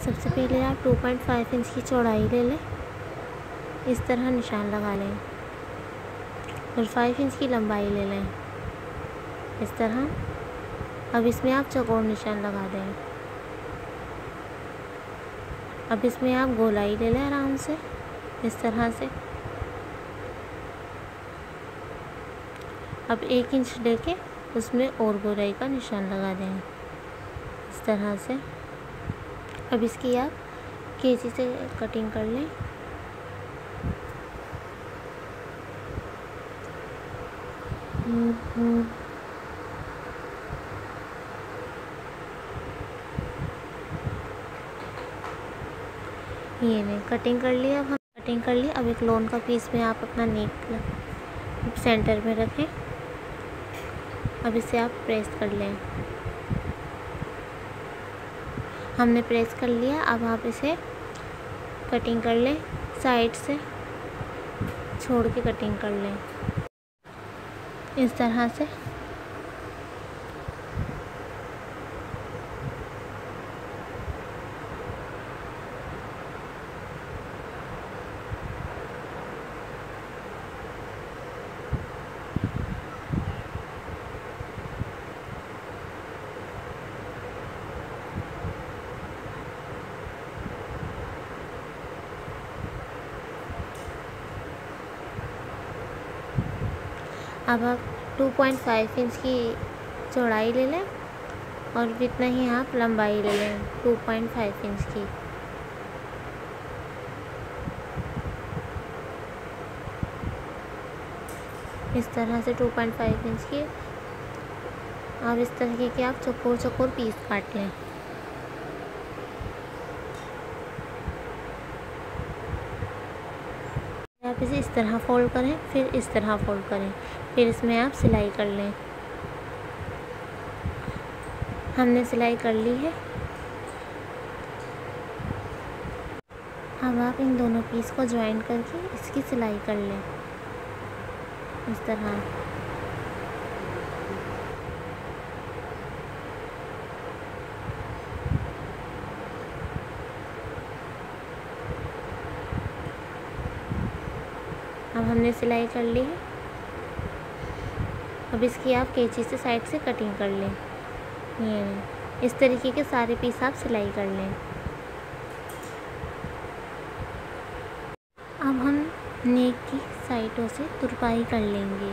सबसे पहले आप 2.5 इंच की चौड़ाई ले लें, इस तरह निशान लगा लें और 5 इंच की लंबाई ले लें इस तरह। अब इसमें आप चौकोर निशान लगा दें। अब इसमें आप गोलाई ले लें आराम से इस तरह से। अब 1 इंच लेके उसमें और गोलाई का निशान लगा दें इस तरह से। अब इसकी आप कैंची से कटिंग कर लें। ये नहीं कटिंग कर लिया। अब हम कटिंग कर ली। अब एक लोन का पीस में आप अपना नेक सेंटर में रखें। अब इसे आप प्रेस कर लें। हमने प्रेस कर लिया। अब आप इसे कटिंग कर लें, साइड से छोड़ के कटिंग कर लें इस तरह से। अब आप 2.5 इंच की चौड़ाई ले लें और इतना ही आप लंबाई ले लें 2.5 इंच की। इस तरह से 2.5 इंच की। अब इस तरीके के आप चौकोर चौकोर पीस काट लें। आप इसे इस तरह फोल्ड करें, फिर इस तरह फोल्ड करें, फिर इसमें आप सिलाई कर लें। हमने सिलाई कर ली है। अब आप इन दोनों पीस को ज्वाइन करके इसकी सिलाई कर लें इस तरह। अब हमने सिलाई कर ली है। अब इसकी आप कैंची से साइड से कटिंग कर लें। ये इस तरीके के सारे पीस आप सिलाई कर लें। अब हम नेक की साइडों से तुरपाई कर लेंगे।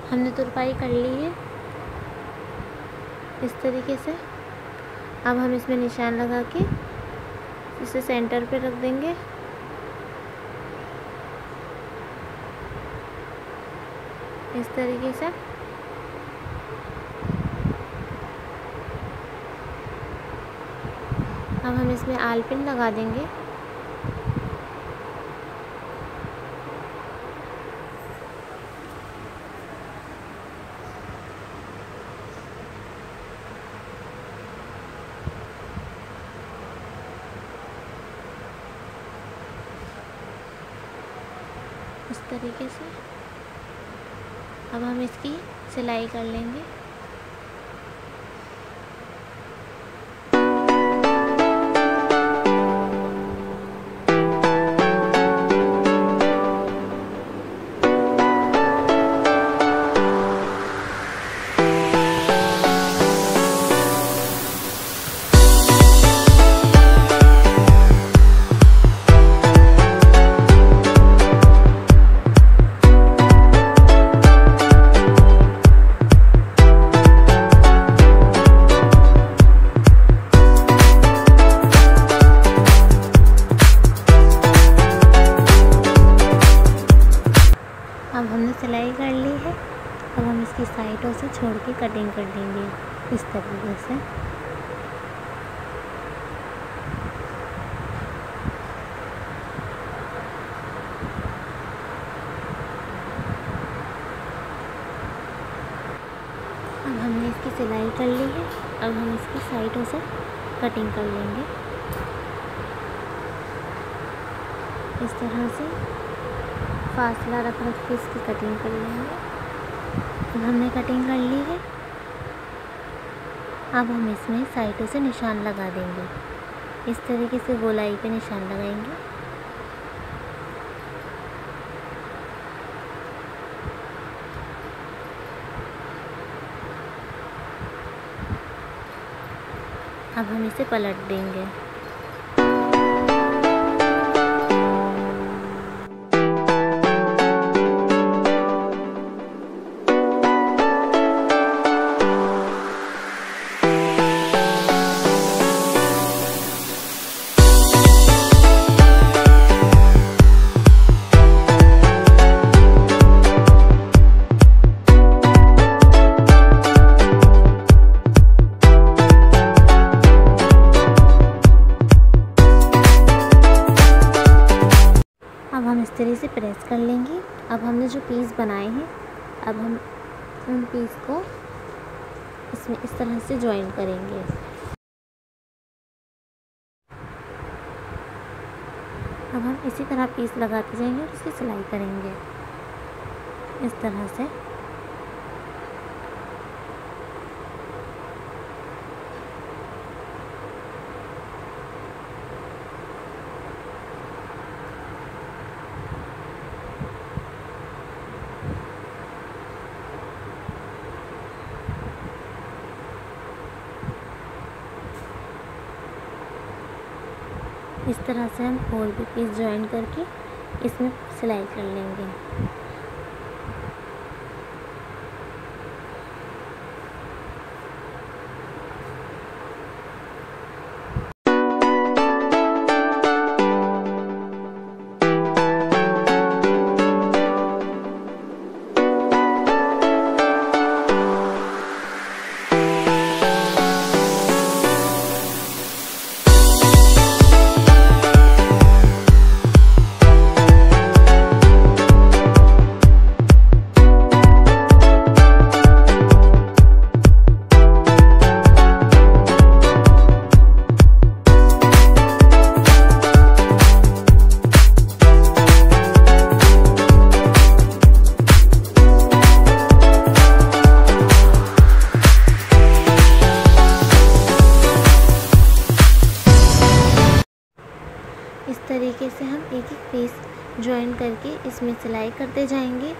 हमने तुरपाई कर ली है इस तरीके से। अब हम इसमें निशान लगा के इसे सेंटर पे रख देंगे। इस तरीके से। अब हम इसमें आल पिन लगा देंगे। इस तरीके से। अब हम इसकी सिलाई कर लेंगे। कटिंग कर देंगे इस तरीके से। अब हमने इसकी सिलाई कर ली है। अब हम इसकी साइडों से कटिंग कर लेंगे इस तरह से, फासला रख के इसकी कटिंग कर लेंगे। अब हमने कटिंग कर ली है। अब हम इसमें साइडों से निशान लगा देंगे, इस तरीके से गोलाई पे निशान लगाएंगे। अब हम इसे पलट देंगे। अब हम इस तरह से प्रेस कर लेंगे। अब हमने जो पीस बनाए हैं, अब हम उन पीस को इसमें इस तरह से जॉइन करेंगे। अब हम इसी तरह पीस लगाते जाएंगे और इसकी सिलाई करेंगे इस तरह से। इस तरह से हम और भी पीस जॉइन करके इसमें सिलाई कर लेंगे। इस तरीके से हम एक एक पीस जॉइन करके इसमें सिलाई करते जाएंगे।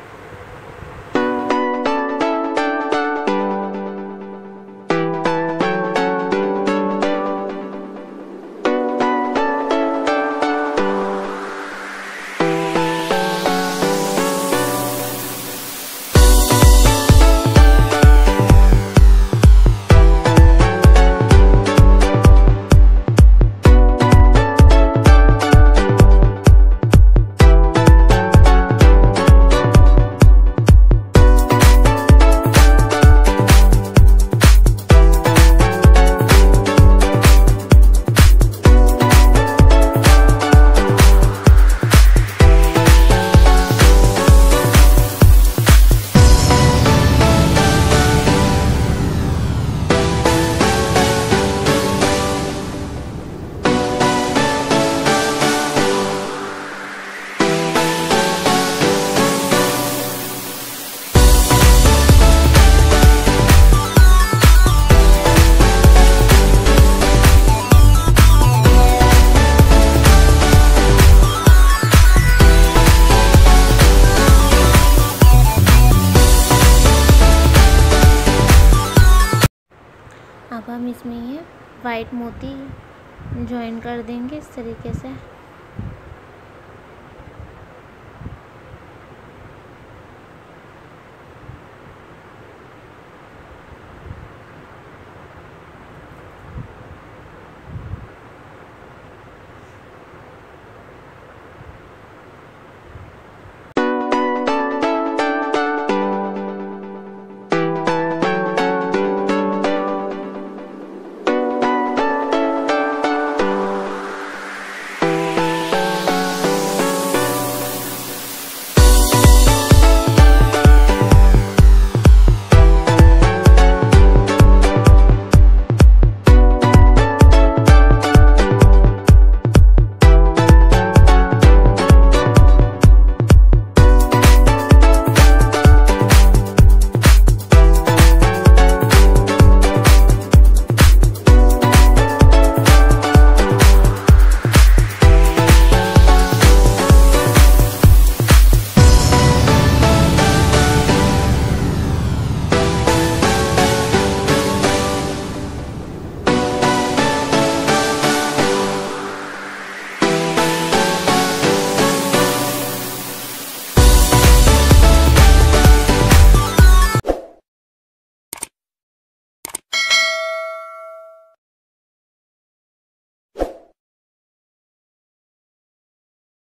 अब हम इसमें ये वाइट मोती जॉइन कर देंगे इस तरीके से।